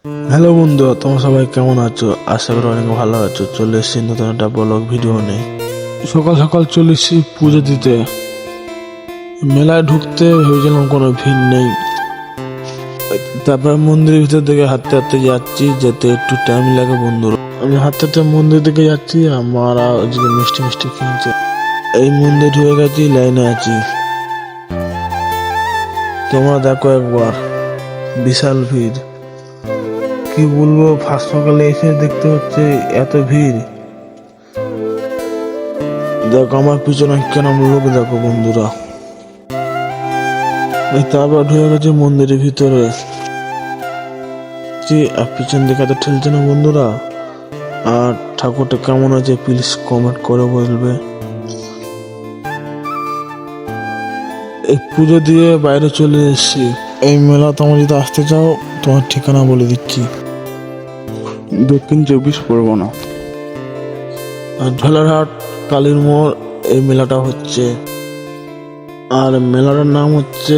Hello বন্ধু, তোমরা সবাই কেমন আছো? আশা করি অনেক ভালো আছো। চলে এসেছি নতুন একটা ব্লগ ভিডিও নিয়ে। সকাল সকাল চলে এসেছি পুজো দিতে। মেলায় ঢুকতে ভেবেছিলাম কোনো ভিড় নেই, তারপর মন্দিরের ভিতর দিকে হাঁটতে হাঁটতে যাচ্ছি, যেতে একটু টাইম লাগে বন্ধুরা। আমি হাঁটতে হাঁটতে মন্দির দিকে যাচ্ছি, আমরা ওইদিকে মিষ্টি মিষ্টি কিনছে। এই মন্দির ঢুকে গেছি, লাইনে আছি। তোমরা দেখো একবার, বিশাল ভিড়। কি বলবো, ফার্স্ট সকালে এসে দেখতে হচ্ছে এত ভিড়। দেখো আমার পিছনে কেন লোক, দেখো বন্ধুরা। তারপর ঢুকে গেছে মন্দিরের ভিতরে, আর পিছন দিকে তো ঠেলছে না বন্ধুরা। আর ঠাকুরটা কেমন আছে প্লিজ কমেন্ট করে বলবে। এই পুজো দিয়ে বাইরে চলে এসেছি। এই মেলা তোমরা যদি আসতে চাও, তোমার ঠিকানা বলে দিচ্ছি। দক্ষিণ 24 পরগনা। আর ঢোলারহাট কালীর মোড় এই মেলাটা হচ্ছে। আর মেলাটার নাম হচ্ছে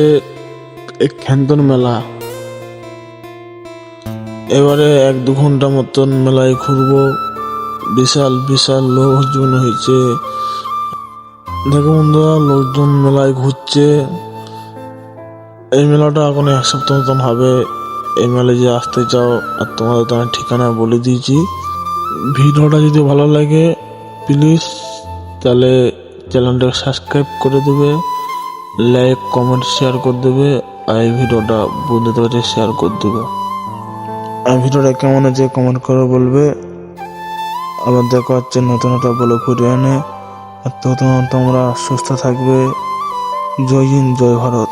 খ্যান্তন মেলা। এবারে 1-2 ঘন্টা মতন মেলায় ঘুরবো। বিশাল বিশাল লোকজন হয়েছে, দেখো বন্ধুরা, লোকজন মেলায় ঘুরছে। এই মেলাটা এখন 1 সপ্তাহ মতন হবে। এই মেলায় যে আসতে চাও, আর তোমাদের তো আমি ঠিকানা বলে দিয়েছি। ভিডিওটা যদি ভালো লাগে প্লিজ তাহলে চ্যানেলটাকে সাবস্ক্রাইব করে দেবে, লাইক কমেন্ট শেয়ার করে দেবে, আর এই ভিডিওটা বন্ধুদের কাছে শেয়ার করে দেবে। আর ভিডিওটা কেমন আছে কমেন্ট করে বলবে। আবার দেখা হচ্ছে নতুন একটা বলে ঘুরে এনে। আর তোমরা সুস্থ থাকবে। জয় হিন্দ, জয় ভারত।